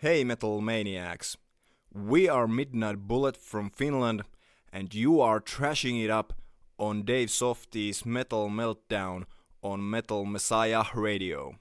Hey Metal Maniacs! We are Midnight Bullet from Finland and you are trashing it up on Dave Softee's Metal Meltdown on Metal Messiah Radio.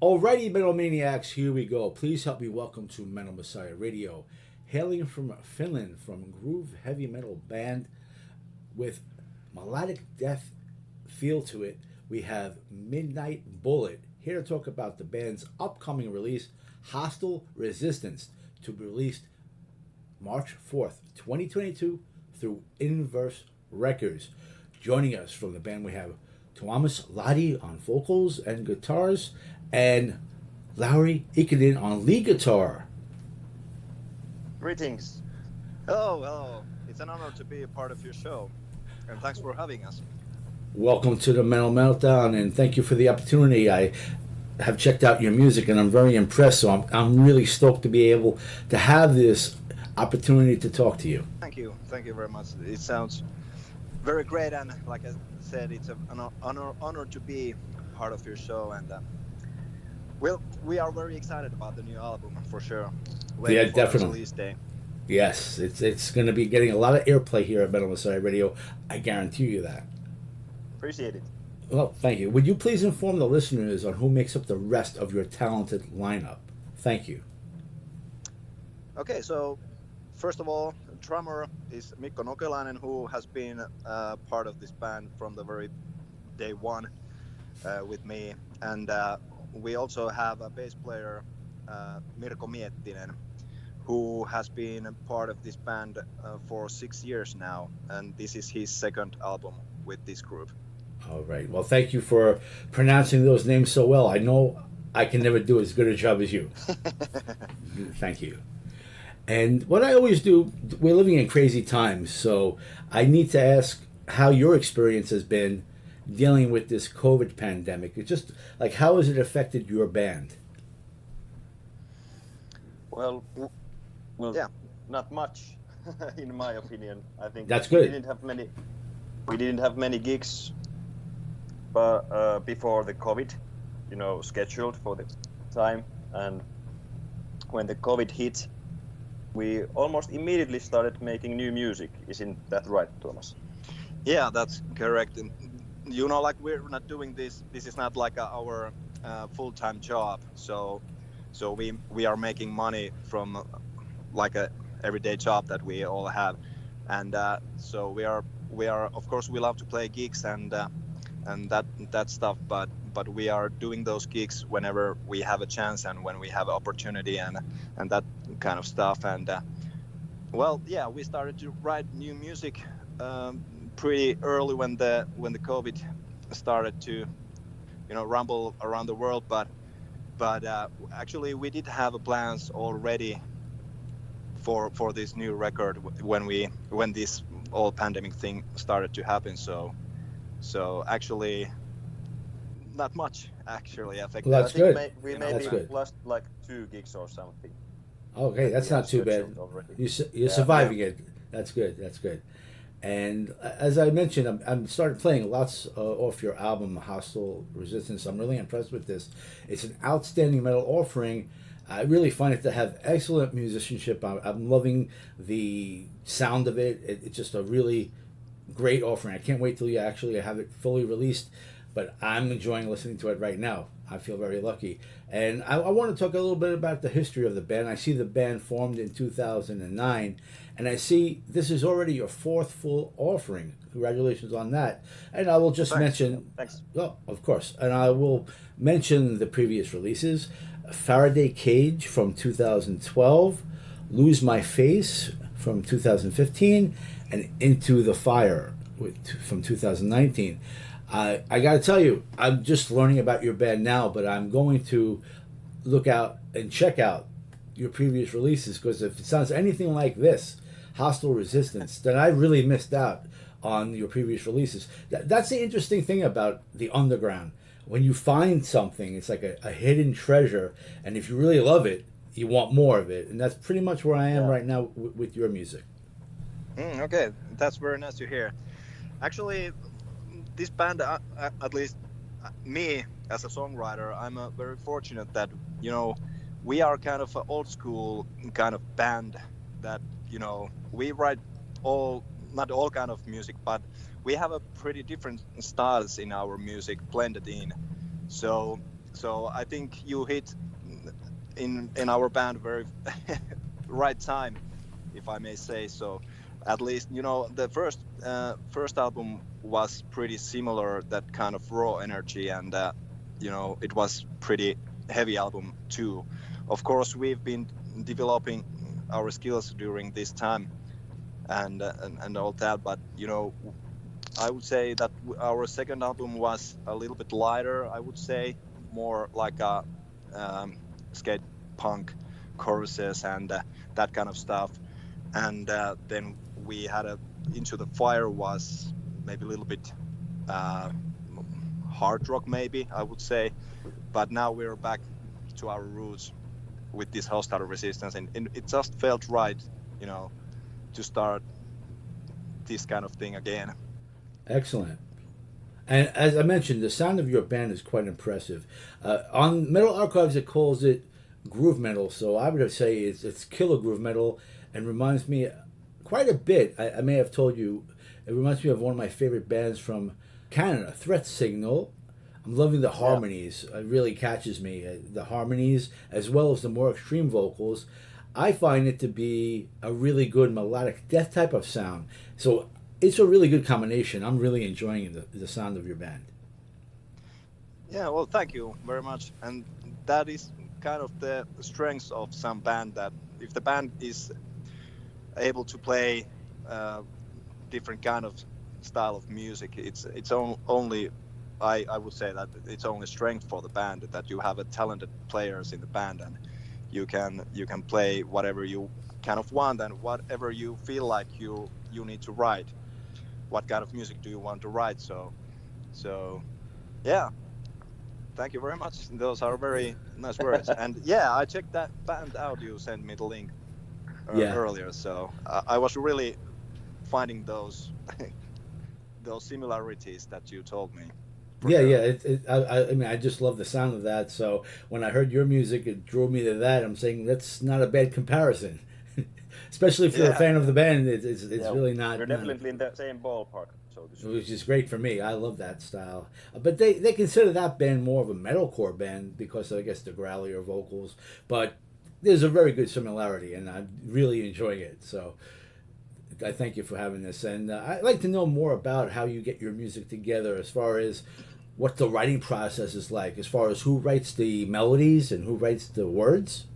Alrighty, Metal Maniacs, here we go. Please help me welcome to Metal Messiah Radio. Hailing from Finland, from groove heavy metal band with melodic death feel to it, we have Midnight Bullet, here to talk about the band's upcoming release, Hostile Resistance, to be released March 4th, 2022 through Inverse Records. Joining us from the band we have Tuomas Lahti on vocals and guitars, and Lauri Ikonen on lead guitar. Greetings. Hello. It's an honor to be a part of your show, and thanks for having us. Welcome to the Metal Meltdown, and thank you for the opportunity. I have checked out your music, and I'm very impressed, so I'm really stoked to be able to have this opportunity to talk to you. Thank you very much. It sounds Very great, and like I said, it's an honor to be part of your show, and well, we are very excited about the new album for sure. Waiting for the definitely. release day. Yes, it's going to be getting a lot of airplay here at Metal Messiah Radio. I guarantee you that. Appreciate it. Well, thank you. Would you please inform the listeners on who makes up the rest of your talented lineup? Thank you. Okay, so first of all, drummer is Mikko Nokelainen, who has been part of this band from the very day one with me, and we also have a bass player, Mirko Miettinen, who has been part of this band for 6 years now, and this is his second album with this group. All right. Well, thank you for pronouncing those names so well. I know I can never do as good a job as you. Thank you. And what I always do, we're living in crazy times, so I need to ask how your experience has been dealing with this COVID pandemic. It's just like, how has it affected your band? Well, Yeah. not much, in my opinion. I think That's good. We didn't have many gigs, but before the COVID, scheduled for the time, and when the COVID hit, we almost immediately started making new music. Isn't that right, Tuomas? Yeah, that's correct. And, like we're not doing this. This is not like our full-time job. So we are making money from like a everyday job that we all have, and so we are of course we love to play gigs and that stuff. But we are doing those gigs whenever we have a chance and when we have an opportunity and that kind of stuff. And well, yeah, we started to write new music pretty early when the COVID started to rumble around the world. But actually we did have plans already for this new record when this whole pandemic thing started to happen. So actually not much actually affected. Well, that's I think good. we That's maybe good. lost like 2 gigs or something. Okay, that's We not have too bad. scheduled already. You're surviving it. That's good. That's good. And as I mentioned, I'm started playing lots off your album, Hostile Resistance. I'm really impressed with this. It's an outstanding metal offering. I really find it to have excellent musicianship. I'm loving the sound of it. It's just a really great offering. I can't wait till you actually have it fully released, but I'm enjoying listening to it right now. I feel very lucky. And I want to talk a little bit about the history of the band. I see the band formed in 2009, and I see this is already your 4th full offering. Congratulations on that. And I will just mention... Thanks. Well, of course. And I will mention the previous releases. Faraday Cage from 2012, Lose My Face from 2015, and Into the Fire from 2019. I got to tell you, I'm just learning about your band now, but I'm going to look out and check out your previous releases, because if it sounds anything like this, Hostile Resistance, then I really missed out on your previous releases. That's the interesting thing about the underground. When you find something, it's like a hidden treasure, and if you really love it, you want more of it, and that's pretty much where I am right now with your music. Okay, that's very nice to hear. Actually, this band, at least me as a songwriter, I'm very fortunate that we are kind of an old school kind of band that we write not all kind of music, but we have a pretty different styles in our music blended in. So I think you hit in our band very right time, if I may say so. At least the first album was pretty similar, that kind of raw energy, and it was pretty heavy album too. Of course, we've been developing our skills during this time and all that, but I would say that our second album was a little bit lighter. I would say more like a skate punk choruses and that kind of stuff. And then we had Into the Fire was maybe a little bit hard rock, maybe I would say. But now we're back to our roots with this Hostile Resistance, and it just felt right, to start this kind of thing again. Excellent. And as I mentioned, the sound of your band is quite impressive. On Metal Archives, it calls it groove metal, so I would say it's killer groove metal, and reminds me quite a bit. I may have told you, it reminds me of one of my favorite bands from Canada, Threat Signal. I'm loving the harmonies. It really catches me. The harmonies, as well as the more extreme vocals. I find it to be a really good melodic death type of sound. So it's a really good combination. I'm really enjoying the sound of your band. Yeah, well, thank you very much. And that is kind of the strengths of some band, that if the band is able to play different kind of style of music, it's only, I would say that it's only strength for the band that you have a talented players in the band, and you can play whatever you kind of want and whatever you feel like you need to write. What kind of music do you want to write? So yeah, thank you very much. Those are very nice words. And yeah, I checked that band out. You sent me the link earlier, so I was really finding those those similarities that you told me. I mean, I just love the sound of that. So when I heard your music, it drew me to that. I'm saying that's not a bad comparison, especially if you're a fan of the band. It's really not. We're definitely in the same ballpark, so to speak. Which is great for me. I love that style. But they consider that band more of a metalcore band because I guess the growlier vocals. But there's a very good similarity, and I'm really enjoying it. So I thank you for having this. And I'd like to know more about how you get your music together, as far as what the writing process is like, as far as who writes the melodies and who writes the words.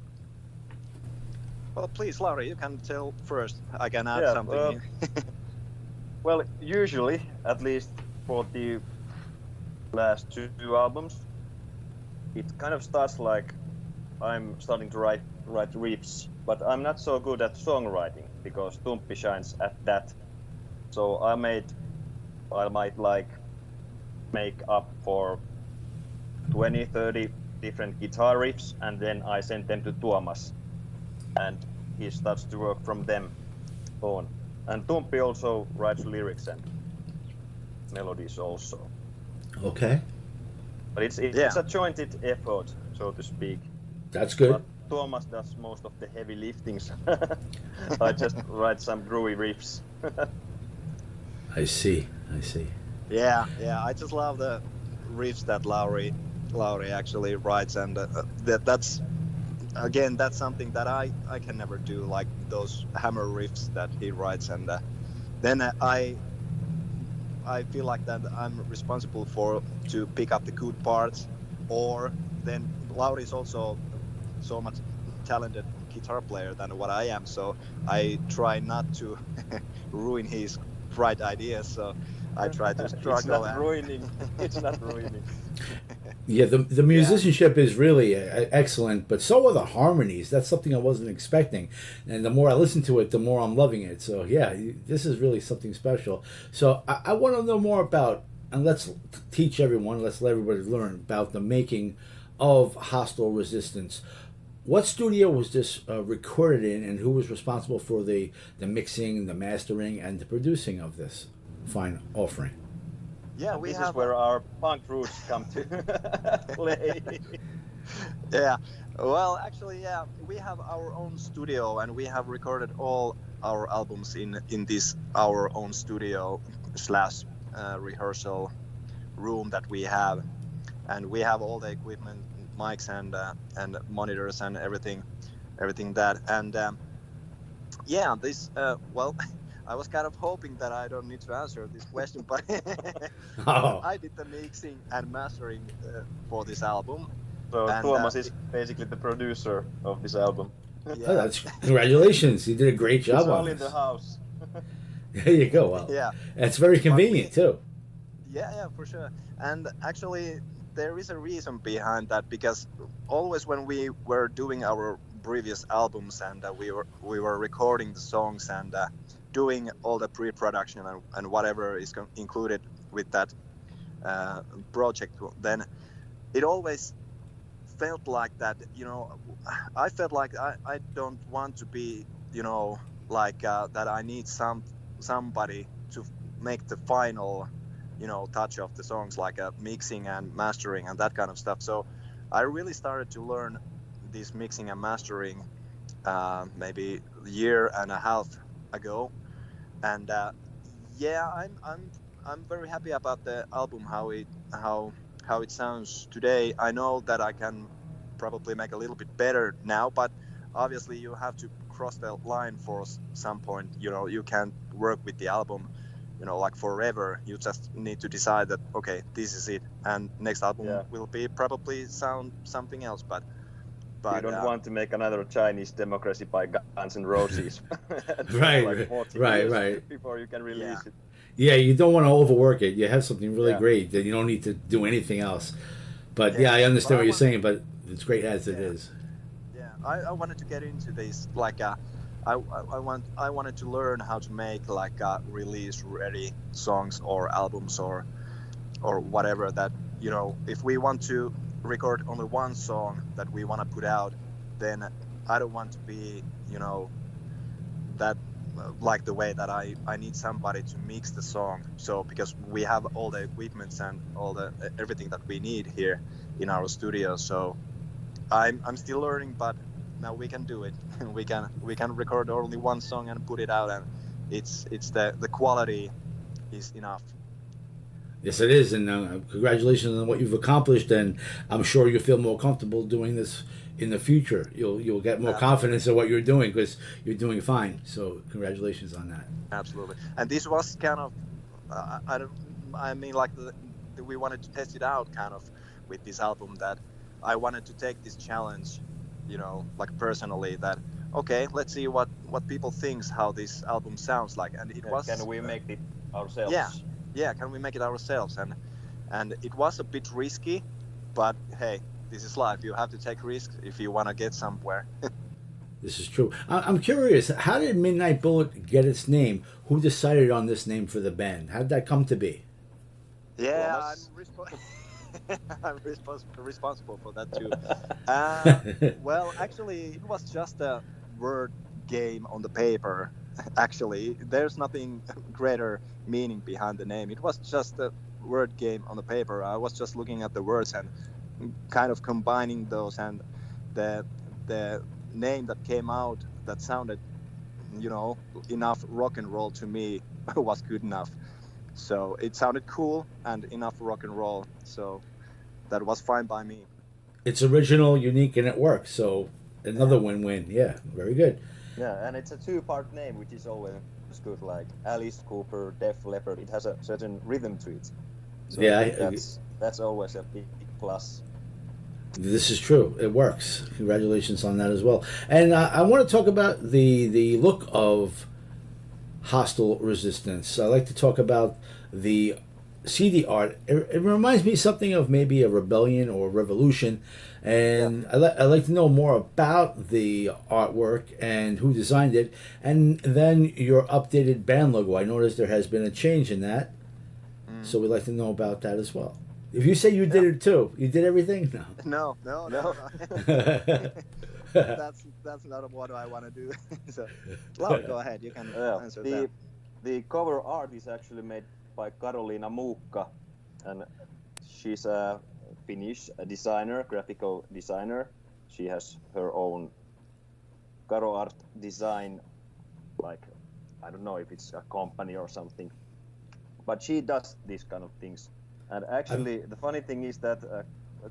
Well, please, Lauri, you can tell first. I can add something. Well, usually, at least for the last two albums, it kind of starts like I'm starting to write riffs, but I'm not so good at songwriting because Tumppi shines at that. So I might make up for 20-30 different guitar riffs, and then I send them to Tuomas, and he starts to work from them on. And Tumppi also writes lyrics and melodies also. Okay. But it's a jointed effort, so to speak. That's good. But Tuomas does most of the heavy liftings. I just write some groovy riffs. I see. Yeah, I just love the riffs that Lauri actually writes, and that's something that I can never do, like those hammer riffs that he writes, and then I feel like that I'm responsible to pick up the good parts, or then Lauri is also so much talented guitar player than what I am, so I try not to ruin his bright ideas, so I try to struggle. It's not ruining. Yeah, the musicianship is really excellent, but so are the harmonies. That's something I wasn't expecting. And the more I listen to it, the more I'm loving it. So yeah, this is really something special. So I want to know more about, and let's teach everyone, let's let everybody learn about the making of Hostile Resistance. What studio was this recorded in, and who was responsible for the mixing, the mastering, and the producing of this fine offering? Yeah, this is where our punk roots come to play. Yeah, well, actually, yeah, we have our own studio, and we have recorded all our albums in this our own studio / rehearsal room that we have, and we have all the equipment, mics and monitors and everything that, and yeah, this well. I was kind of hoping that I don't need to answer this question, but I did the mixing and mastering for this album. So Tuomas is basically the producer of this album. Yeah. Oh, congratulations! You did a great job it's on all this. In the house. There you go. Well, yeah, that's very convenient too. Yeah, for sure. And actually, there is a reason behind that, because always when we were doing our previous albums and we were recording the songs and doing all the pre-production and whatever is included with that project, then it always felt like that, I felt like I don't want to be, like that I need somebody to make the final touch of the songs, like mixing and mastering and that kind of stuff. So I really started to learn this mixing and mastering maybe a year and a half ago, and I'm very happy about the album, how it sounds today. I know that I can probably make a little bit better now, but obviously you have to cross the line for some point. You can't work with the album like forever. You just need to decide that, okay, this is it, and next album will be probably sound something else, but you don't want to make another Chinese Democracy by Guns N' Roses. Right. Before you can release it. Yeah, you don't want to overwork it. You have something really great that you don't need to do anything else. But I understand what you're saying, but it's great as it is. Yeah, I wanted to get into this, like I wanted to learn how to make like release ready songs or albums or whatever that, if we want to record only one song that we want to put out, then I don't want to be, that like the way that I need somebody to mix the song. So because we have all the equipments and all the everything that we need here in our studio, so I'm still learning, but now we can do it. we can record only one song and put it out, and it's the quality is enough. Yes, it is, and congratulations on what you've accomplished, and I'm sure you'll feel more comfortable doing this in the future. You'll get more confidence in what you're doing, because you're doing fine. So congratulations on that. Absolutely. And this was kind of we wanted to test it out kind of with this album, that I wanted to take this challenge, like personally, that okay, let's see what people thinks how this album sounds like. And it was, can we make it ourselves? Yeah, can we make it ourselves? And it was a bit risky, but hey, this is life. You have to take risks if you want to get somewhere. This is true. I'm curious, how did Midnight Bullet get its name? Who decided on this name for the band? How did that come to be? Yeah, I'm responsible for that too. Well, actually, it was just a word game on the paper. Actually, there's nothing greater meaning behind the name. It was just a word game on the paper. I was just looking at the words and kind of combining those, and the name that came out that sounded, enough rock and roll to me was good enough. So it sounded cool and enough rock and roll. So that was fine by me. It's original, unique, and it works. So another win-win. Yeah, very good. Yeah, and it's a two-part name, which is always good. Like Alice Cooper, Def Leppard, it has a certain rhythm to it. So that's always a big plus. This is true. It works. Congratulations on that as well. And I want to talk about the look of Hostile Resistance. I like to talk about the CD art. It reminds me something of maybe a rebellion or a revolution. And I'd like to know more about the artwork and who designed it. And then your updated band logo. I noticed there has been a change in that. So we'd like to know about that as well. If you say you did it too, you did everything? No. That's not what I want to do. So, Lauri, go ahead. You can answer that. The cover art is actually made by Karoliina Muukka, and she's a Finnish designer, graphical designer. She has her own Karo Art design, like, I don't know if it's a company or something, but she does these kind of things. And actually, the funny thing is that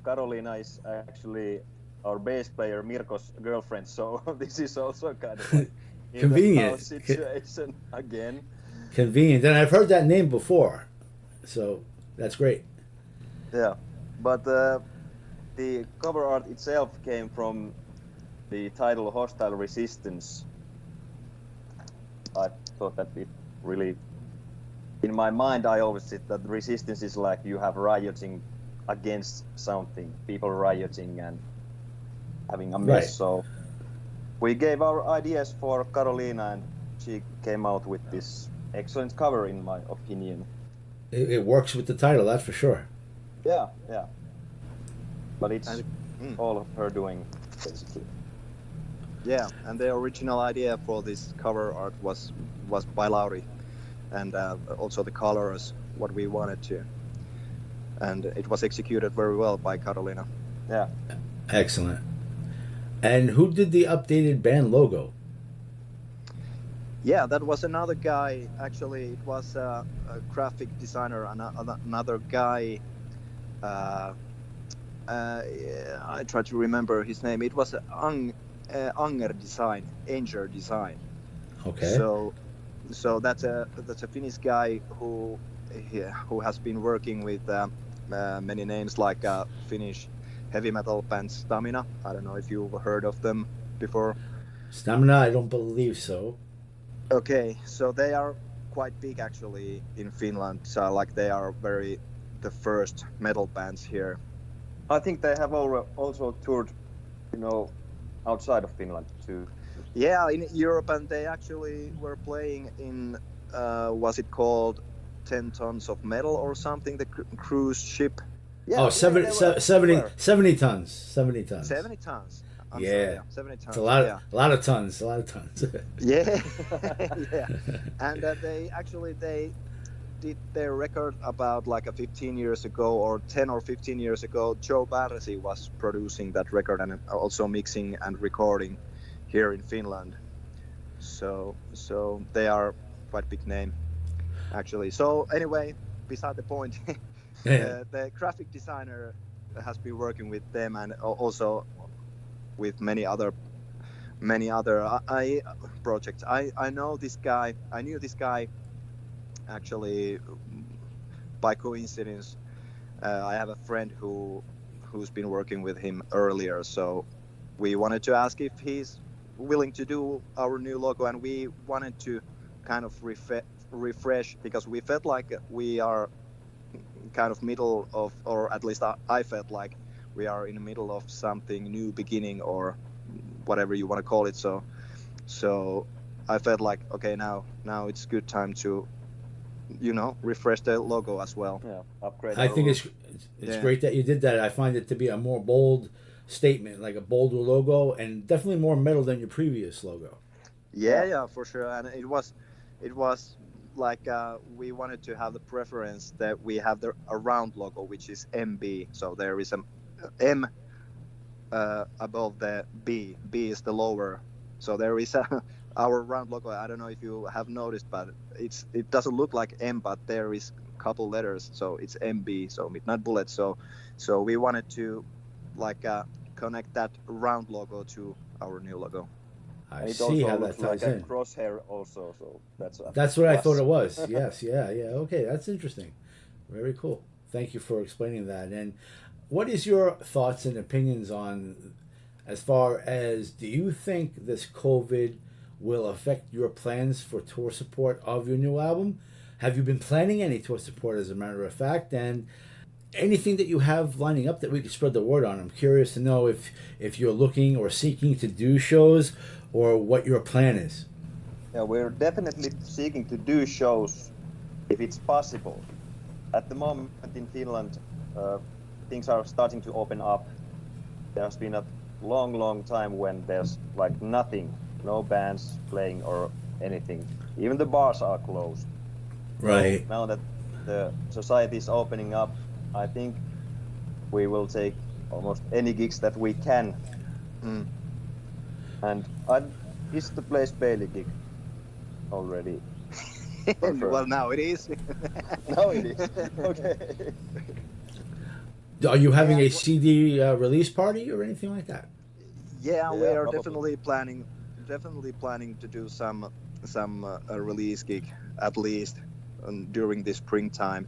Karoliina is actually our bass player Mirko's girlfriend, so this is also kind of like convenient situation again. Convenient, and I've heard that name before, so that's great. Yeah, but the cover art itself came from the title Hostile Resistance. I thought that it really, in my mind, I always said that resistance is like you have rioting against something, people rioting and having a mess. Right. So we gave our ideas for Karoliina, and she came out with this excellent cover, in my opinion. It works with the title, that's for sure. Yeah. But it's all of her doing, basically. Yeah, and the original idea for this cover art was by Lauri, and also the colors what we wanted to, and it was executed very well by Carolina. Yeah. Excellent. And who did the updated band logo? Yeah, that was another guy. Actually, it was a graphic designer, another guy. I try to remember his name. It was Anger Design. Okay. So that's a Finnish guy who has been working with many names like Finnish heavy metal band Stamina. I don't know if you've heard of them before. Stamina, I don't believe so. Okay, so they are quite big actually in Finland. So like they are the first metal bands here. I think they have also toured, outside of Finland too. Yeah, in Europe, and they actually were playing in was it called 10 Tons of Metal or something, the cruise ship? Yeah, 70 tons. 70 tons. 70 tons. I'm yeah. Sorry, 70 tons. It's a lot of tons. Yeah. Yeah. And they did their record about like 15 years ago, or 10 or 15 years ago. Joe Barresi was producing that record and also mixing and recording here in Finland. So they are quite big name actually. So anyway, beside the point, the graphic designer has been working with them and also with many other projects. I know this guy. I knew this guy actually by coincidence. I have a friend who's been working with him earlier, so we wanted to ask if he's willing to do our new logo, and we wanted to kind of refresh, because we felt like we are kind of middle of, or at least I felt like we are in the middle of something new beginning, or whatever you want to call it. So I felt like, okay, now it's good time to refresh the logo as well. Yeah, upgrade. I think it's great that you did that. I find it to be a more bold statement, like a bolder logo, and definitely more metal than your previous logo. Yeah, for sure. And it was like we wanted to have the preference that we have a round logo, which is MB. So there is a M above the B. B is the lower. So there is our round logo. I don't know if you have noticed, but it doesn't look like M, but there is a couple letters. So it's MB. So Midnight Bullet. So we wanted to connect that round logo to our new logo. I see how that ties like in. A crosshair also, so that's what I thought it was. Yes, yeah. Okay, that's interesting. Very cool. Thank you for explaining that. And what is your thoughts and opinions on, as far as, do you think this COVID will affect your plans for tour support of your new album? Have you been planning any tour support, as a matter of fact? And anything that you have lining up that we could spread the word on? I'm curious to know if you're looking or seeking to do shows, or what your plan is. Yeah, we're definitely seeking to do shows if it's possible. At the moment in Finland, things are starting to open up. There's been a long time when there's like nothing, no bands playing or anything. Even the bars are closed. Right. So now that the society is opening up, I think we will take almost any gigs that we can. And is the Place Bailey gig already? Well, now it is. Now it is. Okay. Are you having a CD release party or anything like that? Yeah, we are probably. definitely planning to do some release gig at least during the springtime,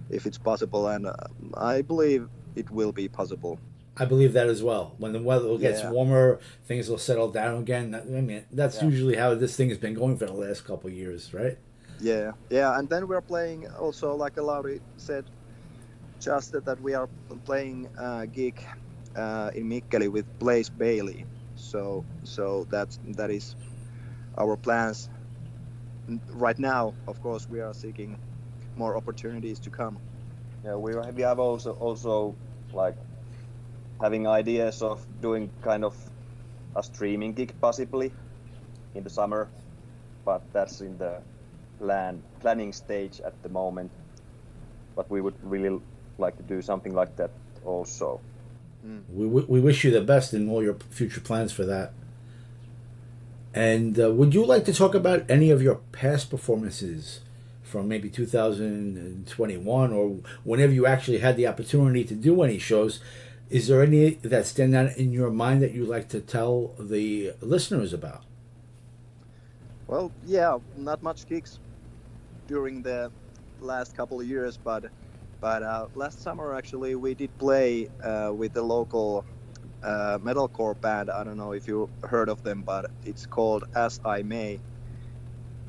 if it's possible, and I believe it will be possible. I believe that as well. When the weather gets warmer, things will settle down again. I mean, that's usually how this thing has been going for the last couple of years, right? Yeah, and then we're playing also, like Lauri said, just that we are playing a gig in Mikkeli with Place Bailey. So that is our plans right now. Of course, we are seeking more opportunities to come. Yeah, we have also like having ideas of doing kind of a streaming gig possibly in the summer, but that's in the planning stage at the moment. but we would really like to do something like that also. We wish you the best in all your future plans for that. And would you like to talk about any of your past performances from maybe 2021 or whenever you actually had the opportunity to do any shows? Is there any that stand out in your mind that you'd like to tell the listeners about? Well, yeah, not much gigs during the last couple of years, but last summer actually we did play with the local metalcore band. I don't know if you heard of them, but it's called As I May,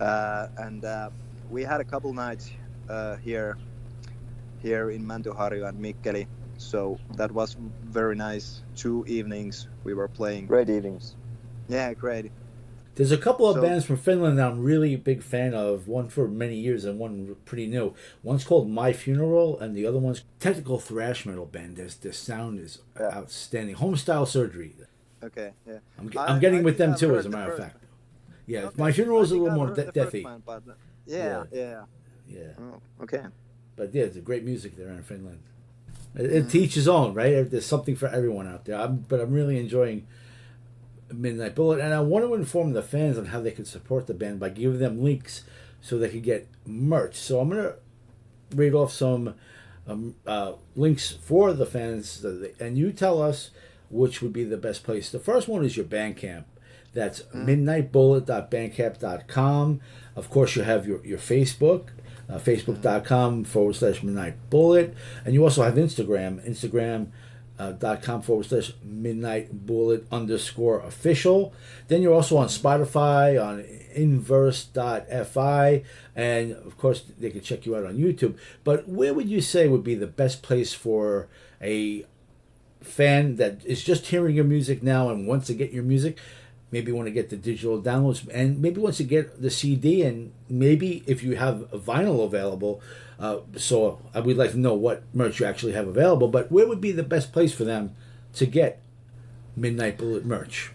and we had a couple nights here in Mäntyharju and Mikkeli. So that was very nice. 2 evenings we were playing. Great evenings. Yeah, great. There's a couple of bands from Finland that I'm really a big fan of. One for many years and one pretty new. One's called My Funeral, and the other one's technical thrash metal band. The sound is outstanding. Homestyle Surgery. Okay, yeah. I'm getting with them too, as a matter of fact. Yeah, okay. My Funeral is a little more deathy. Yeah. Oh, okay. But yeah, it's a great music there in Finland. It to each his own, right? There's something for everyone out there. But I'm really enjoying Midnight Bullet, and I want to inform the fans on how they can support the band by giving them links so they can get merch. So I'm going to read off some links for the fans, and you tell us which would be the best place. The first one is your Bandcamp. That's midnightbullet.bandcamp.com. Of course, you have your Facebook. Facebook.com/Midnight Bullet, and you also have Instagram.com/Midnight Bullet_official. Then you're also on Spotify, on Inverse.fi, and of course they can check you out on YouTube. But where would you say would be the best place for a fan that is just hearing your music now and wants to get your music? Maybe want to get the digital downloads, and maybe wants to get the CD, and maybe if you have a vinyl available. So I would like to know what merch you actually have available, but where would be the best place for them to get Midnight Bullet merch?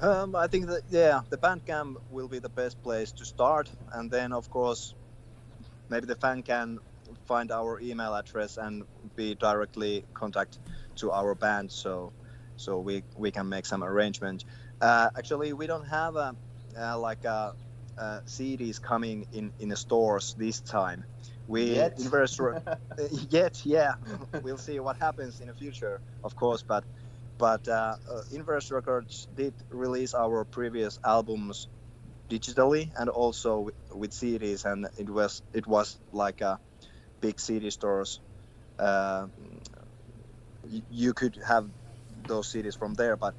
I think that, the Bandcamp will be the best place to start, and then of course maybe the fan can find our email address and be directly contact to our band, so we can make some arrangement. Actually, we don't have CDs coming in the stores this time. Yet, yeah. We'll see what happens in the future, of course. But Inverse Records did release our previous albums digitally and also with CDs, and it was like a big CD stores. You could have those CDs from there, but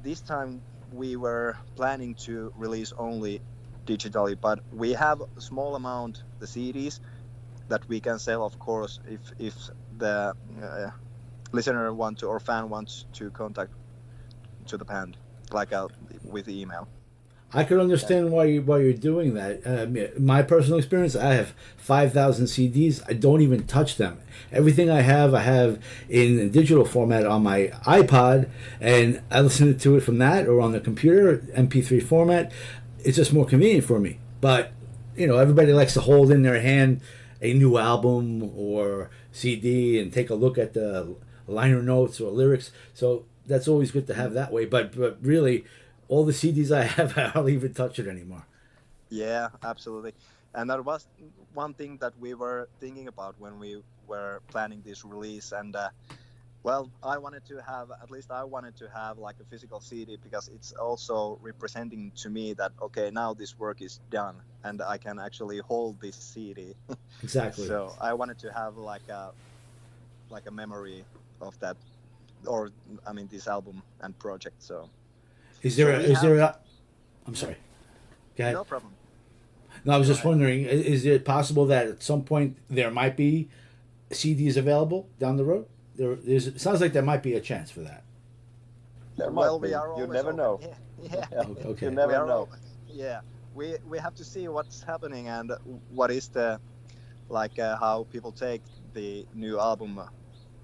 this time we were planning to release only digitally, but we have a small amount the CDs that we can sell, of course, if the listener want to or fan wants to contact to the band, with email. I could understand why you're doing that. My personal experience, I have 5,000 CDs. I don't even touch them. Everything I have in digital format on my iPod, and I listen to it from that or on the computer, MP3 format. It's just more convenient for me. But, everybody likes to hold in their hand a new album or CD and take a look at the liner notes or lyrics. So that's always good to have that way. But really, all the CDs I have, I don't even touch it anymore. Yeah, absolutely. And that was one thing that we were thinking about when we were planning this release. And I wanted to have like a physical CD, because it's also representing to me that, okay, now this work is done and I can actually hold this CD. Exactly. So I wanted to have like a memory of that, or this album and project. So. I'm sorry. Go ahead. No problem. No, I was just wondering, is it possible that at some point there might be CDs available down the road? It sounds like there might be a chance for that. We are always you never open. know. Yeah. Okay. You never know. We have to see what's happening and what is the how people take the new album.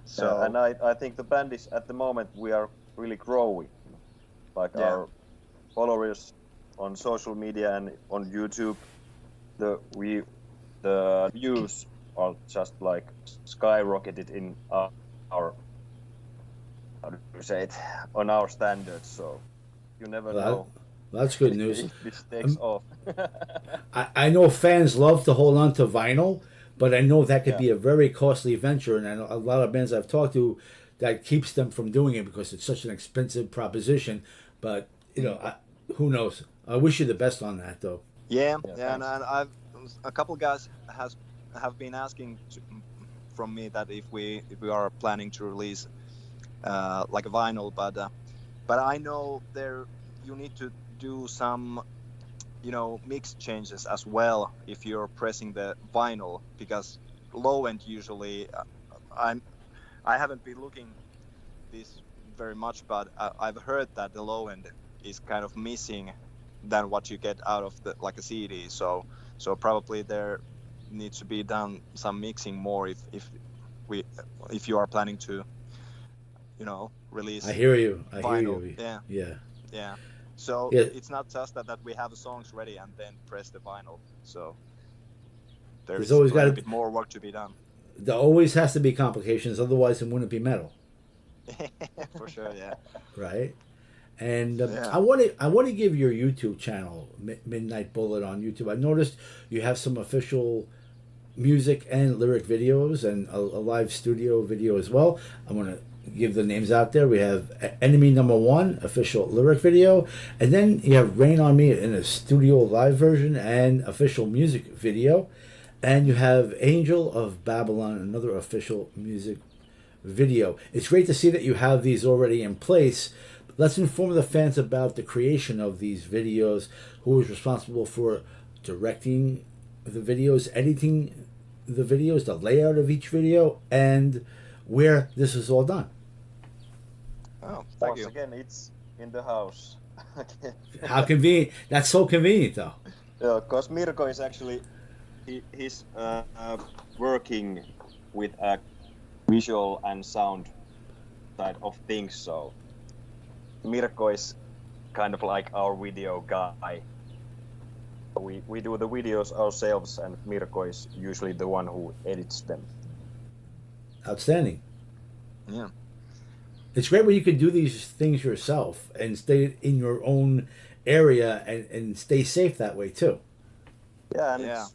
So and I think the band is, at the moment, we are really growing. Our followers on social media and on YouTube, the views are just like skyrocketed in our how do you say it, on our standards. So you never know. That's good news. If this takes off. I know fans love to hold on to vinyl, but I know that could Yeah. be a very costly venture, and I know a lot of bands I've talked to that keeps them from doing it because it's such an expensive proposition. But who knows? I wish you the best on that, though. Yeah, Yeah, and I've a couple guys have been asking from me that if we are planning to release like a vinyl, but I know there you need to do some mix changes as well if you're pressing the vinyl, because low end usually I haven't been looking this very much, but I've heard that the low end is kind of missing than what you get out of the like a CD. So probably there needs to be done some mixing more if you are planning to release. I hear you. I vinyl. hear you. Yeah. Yeah. So Yeah. it's not just that we have the songs ready and then press the vinyl. So There's there's always a gotta- bit more work to be done. There always has to be complications, otherwise it wouldn't be metal, For sure, yeah. right? And Yeah. I want to give your YouTube channel, Midnight Bullet, on YouTube. I noticed you have some official music and lyric videos and a live studio video as well. I want to give the names out there. We have Enemy Number One official lyric video, and then you have Rain on Me in a studio live version and official music video, and you have Angel of Babylon, another official music video. It's great to see that you have these already in place. Let's inform the fans about the creation of these videos, who is responsible for directing the videos, editing the videos, the layout of each video, and where this is all done. Oh, thank Once you. again, it's in the house. How convenient. That's so convenient, though. Yeah, because Mirko is actually he's working with a visual and sound side of things. So Mirko is kind of like our video guy. We do the videos ourselves, and Mirko is usually the one who edits them. Outstanding. Yeah. It's great when you can do these things yourself and stay in your own area and stay safe that way, too. Yeah, and Yeah.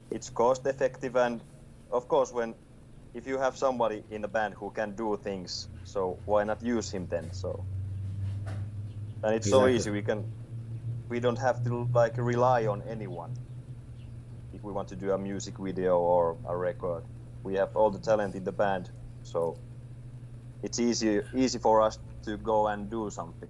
it's cost effective, and of course if you have somebody in the band who can do things, so why not use him then? So, and it's so Exactly. easy. We don't have to like rely on anyone if we want to do a music video or a record. We have all the talent in the band, so it's easy for us to go and do something.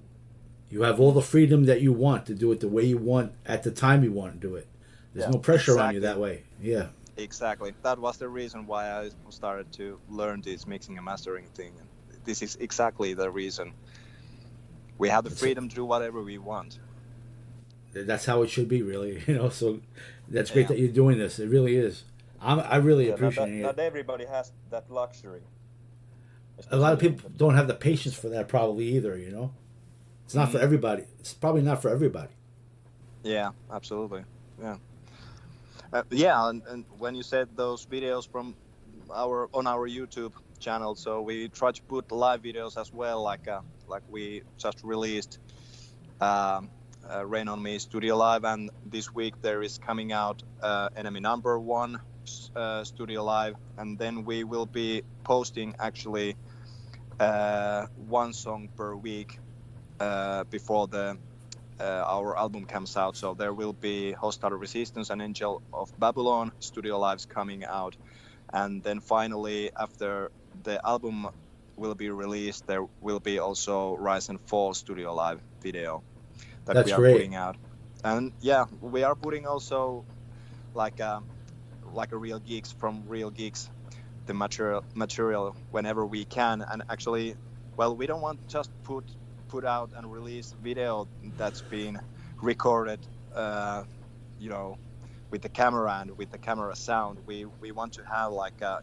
You have all the freedom that you want to do it the way you want at the time you want to do it. There's Yeah, no pressure on you exactly. that way. Yeah. Exactly. That was the reason why I started to learn this mixing and mastering thing. And this is exactly the reason. We have the freedom to do whatever we want. That's how it should be, really. So that's great Yeah. that you're doing this. It really is. I really Yeah, appreciate not it. everybody has that luxury. A lot of people don't have the patience for that probably either, It's not for everybody. It's probably not for everybody. Yeah, absolutely. Yeah. Yeah, and when you said those videos from on our YouTube channel, so we try to put live videos as well, like we just released Rain on Me Studio Live, and this week there is coming out Enemy Number One Studio Live, and then we will be posting actually one song per week before our album comes out. So there will be Hostile Resistance and Angel of Babylon Studio Lives coming out, and then finally after the album will be released, there will be also Rise and Fall Studio Live video that That's we are great. putting out. And yeah, we are putting also like a real gigs from real gigs, the material whenever we can. And actually, well, we don't want to just put out and release video that's been recorded with the camera and with the camera sound. We want to have like a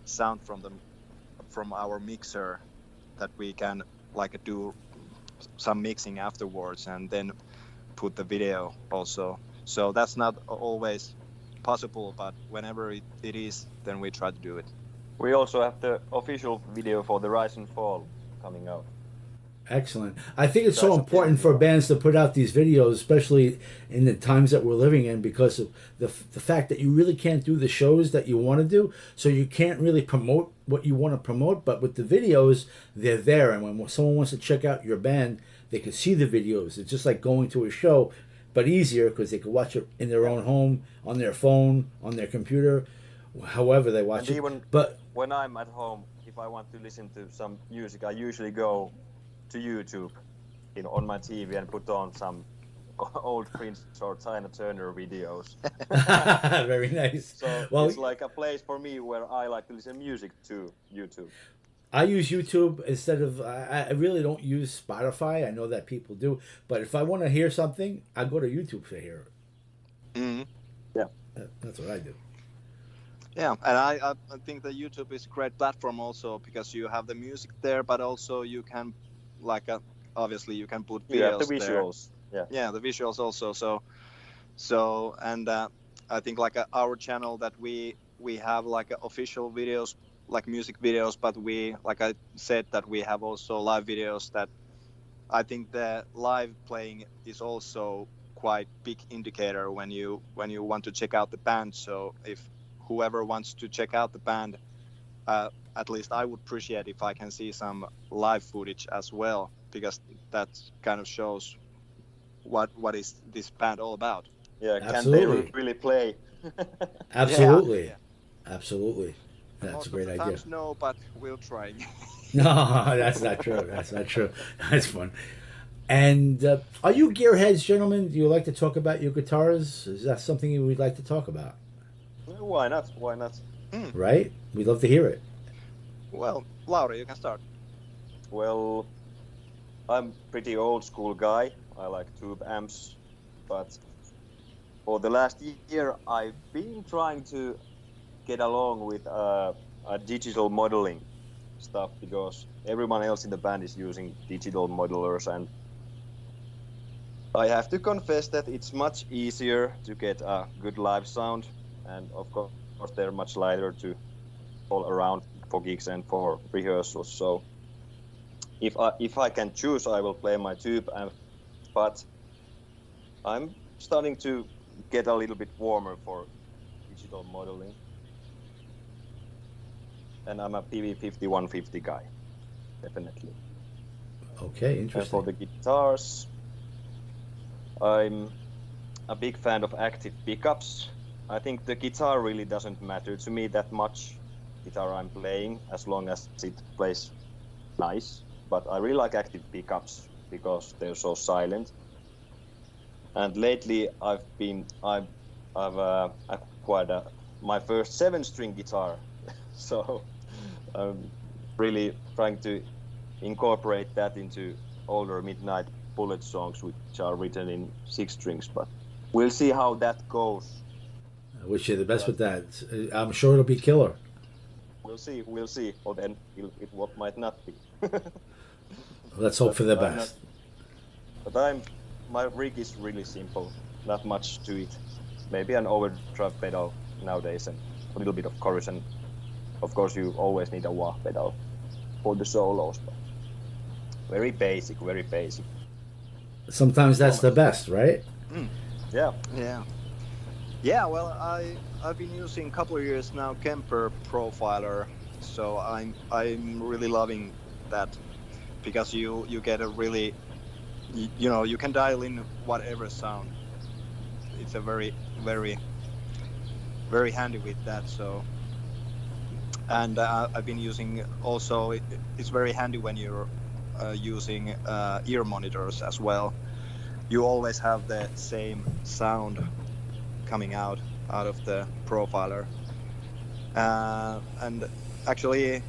sound from our mixer that we can like do some mixing afterwards and then put the video also. So that's not always possible, but whenever it is, then we try to do it. We also have the official video for the Rise and Fall coming out. Excellent. I think it's so That's a important big for deal. bands to put out these videos, especially in the times that we're living in, because of the fact that you really can't do the shows that you want to do, so you can't really promote what you want to promote. But with the videos, they're there, and when someone wants to check out your band, they can see the videos. It's just like going to a show, but easier because they can watch it in their own home, on their phone, on their computer, however they watch And it. even But when I'm at home, if I want to listen to some music, I usually go to YouTube, on my TV and put on some old Prince or Tina Turner videos. very nice. So Well, it's like a place for me where I like to listen music to YouTube. I use YouTube instead of. I really don't use Spotify. I know that people do, but if I want to hear something, I go to YouTube to hear it. Mm-hmm. That's what I do. Yeah, and I think that YouTube is a great platform also because you have the music there, but also you can, obviously you can put videos You have the there. visuals. Yeah. Yeah, the visuals also. So and I think our channel that we have official videos, like music videos, but we, like I said, that we have also live videos. That I think the live playing is also quite big indicator when you want to check out the band. So if whoever wants to check out the band, at least I would appreciate if I can see some live footage as well, because that kind of shows what is this band all about. Yeah, can Absolutely. they really play? Absolutely, Yeah. absolutely. That's Most a great of the idea. times no, but we'll try. No, that's not true. That's not true. That's fun. And are you gearheads, gentlemen? Do you like to talk about your guitars? Is that something you would like to talk about? Why not? Why not? Right? We'd love to hear it. Well, Lauri, you can start. Well, I'm pretty old school guy. I like tube amps, but for the last year I've been trying to get along with a digital modeling stuff, because everyone else in the band is using digital modelers, and I have to confess that it's much easier to get a good live sound, and of course they're much lighter to all around for gigs and for rehearsals. So if I can choose, I will play my tube amp, but I'm starting to get a little bit warmer for digital modeling. And I'm a PV50 150 guy, definitely. Okay, And interesting. for the guitars, I'm a big fan of active pickups. I think the guitar really doesn't matter to me that much, guitar I'm playing, as long as it plays nice. But I really like active pickups because they're so silent. And lately I've acquired my first 7-string guitar. So I'm really trying to incorporate that into older Midnight Bullet songs, which are written in 6 strings. But we'll see how that goes. I wish you the best with that. I'm sure it'll be killer. We'll see. Or then it might not be. Let's hope for the I'm best. my rig is really simple, not much to it. Maybe an overdrive pedal nowadays and a little bit of chorus, and of course you always need a wah pedal for the solos, but very basic. Sometimes that's the best, right? Yeah. Yeah, well, I've been using a couple of years now Kemper Profiler, so I'm really loving that, because you get a really, you can dial in whatever sound. It's a very handy with that. So, and I've been using also, it's very handy when you're using ear monitors as well. You always have the same sound coming out of the profiler, and actually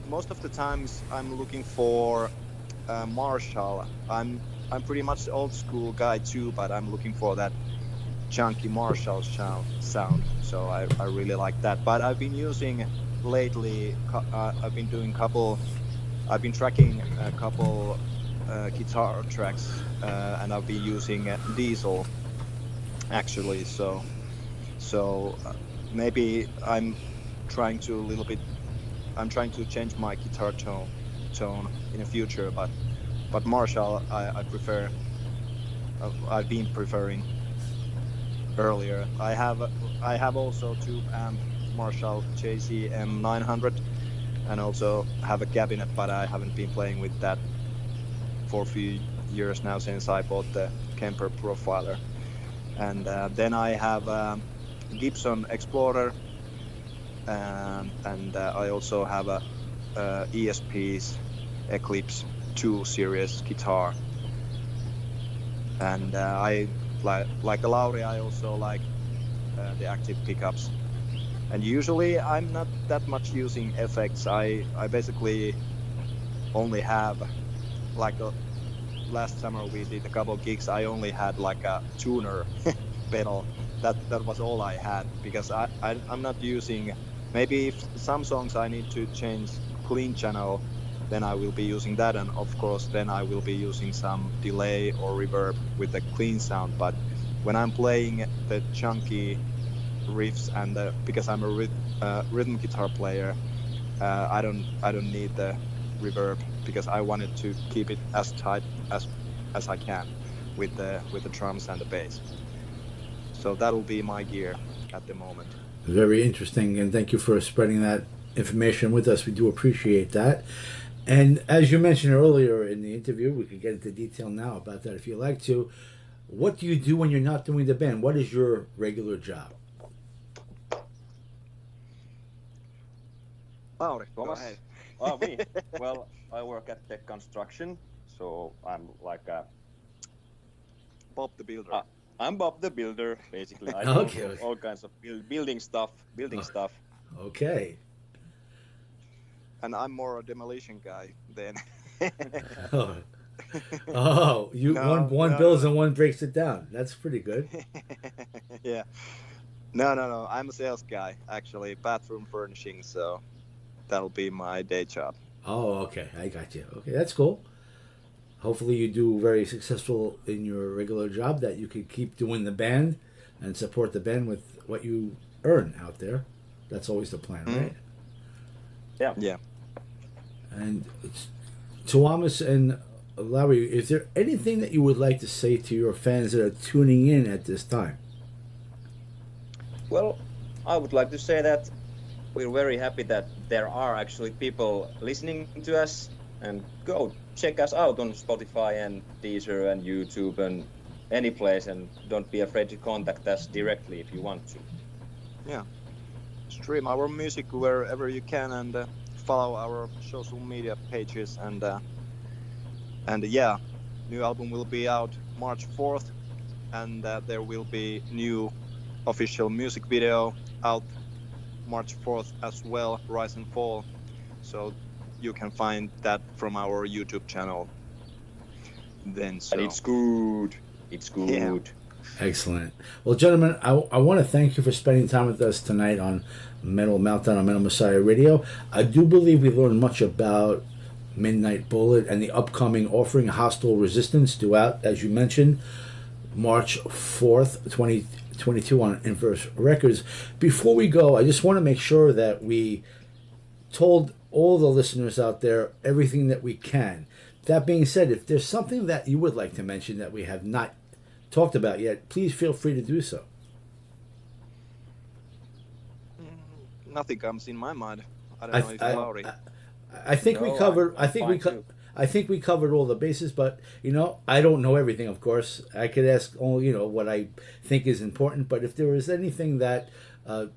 most of the times I'm looking for Marshall. I'm pretty much old school guy too, but I'm looking for that chunky Marshall sound. So I really like that. But I've been using lately. I've been tracking a couple guitar tracks, and I've been using Diesel actually. So So maybe I'm trying to change my guitar tone in the future, but Marshall I prefer. I've been preferring earlier. I have also two amp Marshall JC M900 and also have a cabinet, but I haven't been playing with that for a few years now since I bought the Kemper Profiler. And then I have Gibson Explorer, and I also have a ESP's Eclipse 2 series guitar. And I like Lauri, I also like the active pickups. And usually I'm not that much using effects. I basically only have like last summer we did a couple gigs. I only had like a tuner pedal. That was all I had, because I'm not using. Maybe if some songs I need to change clean channel, then I will be using that, and of course then I will be using some delay or reverb with the clean sound. But when I'm playing the chunky riffs and because I'm a rhythm guitar player, I don't need the reverb, because I wanted to keep it as tight as I can with the drums and the bass. So that'll be my gear at the moment. Very interesting, and thank you for spreading that information with us. We do appreciate that. And as you mentioned earlier in the interview, we could get into detail now about that if you like to. What do you do when you're not doing the band? What is your regular job? Lauri, go Tuomas? ahead. Oh, me? Well, I work at tech construction, so I'm like a... Bob the Builder. I'm Bob the Builder, basically. I do Okay. all kinds of building stuff. Okay. And I'm more a demolition guy than. You one builds and one breaks it down. That's pretty good. Yeah. No. I'm a sales guy, actually, bathroom furnishing. So that'll be my day job. Oh, okay. I got you. Okay, that's cool. Hopefully you do very successful in your regular job, that you can keep doing the band and support the band with what you earn out there. That's always the plan, right? Yeah. And Tuomas and Lauri, is there anything that you would like to say to your fans that are tuning in at this time? Well, I would like to say that we're very happy that there are actually people listening to us, and go check us out on Spotify and Deezer and YouTube and any place, and don't be afraid to contact us directly if you want to. Yeah. Stream our music wherever you can, and follow our social media pages, and yeah, new album will be out March 4th, and there will be new official music video out March 4th as well, Rise and Fall. So you can find that from our YouTube channel. Then, so. And it's good. It's good. Yeah. Excellent. Well, gentlemen, I want to thank you for spending time with us tonight on Metal Meltdown on Metal Messiah Radio. I do believe we learned much about Midnight Bullet and the upcoming offering Hostile Resistance, due out, as you mentioned, March 4th, 2022 on Inverse Records. Before we go, I just want to make sure that we told all the listeners out there everything that we can. That being said, if there's something that you would like to mention that we have not talked about yet, please feel free to do so. Nothing comes in my mind. I don't know if Lauri. I think we covered. I think we covered all the bases, but I don't know everything. Of course, I could ask only what I think is important. But if there is anything that I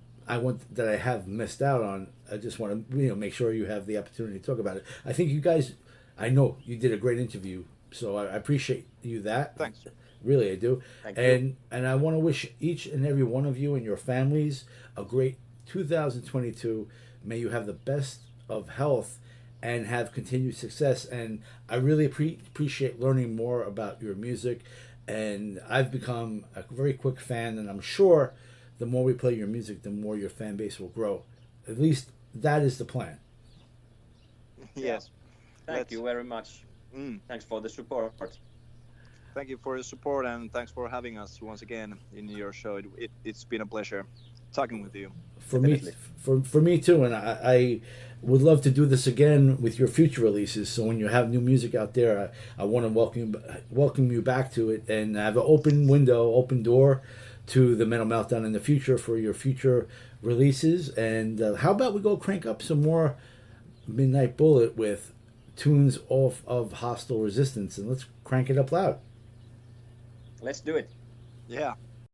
have missed out on, I just want to make sure you have the opportunity to talk about it. I think you guys, I know you did a great interview, so I appreciate you that. Thanks. Really, I do. Thank you. And I want to wish each and every one of you and your families a great 2022. May you have the best of health and have continued success. And I really appreciate learning more about your music. And I've become a very quick fan, and I'm sure the more we play your music, the more your fan base will grow. At least that is the plan. Yes. Thank you very much. Thanks for the support. Thank you for your support, and thanks for having us once again in your show. It's been a pleasure talking with you. For me, for me too, and I would love to do this again with your future releases. So when you have new music out there, I want to welcome you back to it and have an open window, open door to the Metal Meltdown in the future for your future releases. And how about we go crank up some more Midnight Bullet with tunes off of Hostile Resistance, and let's crank it up loud. Let's do it. Yeah.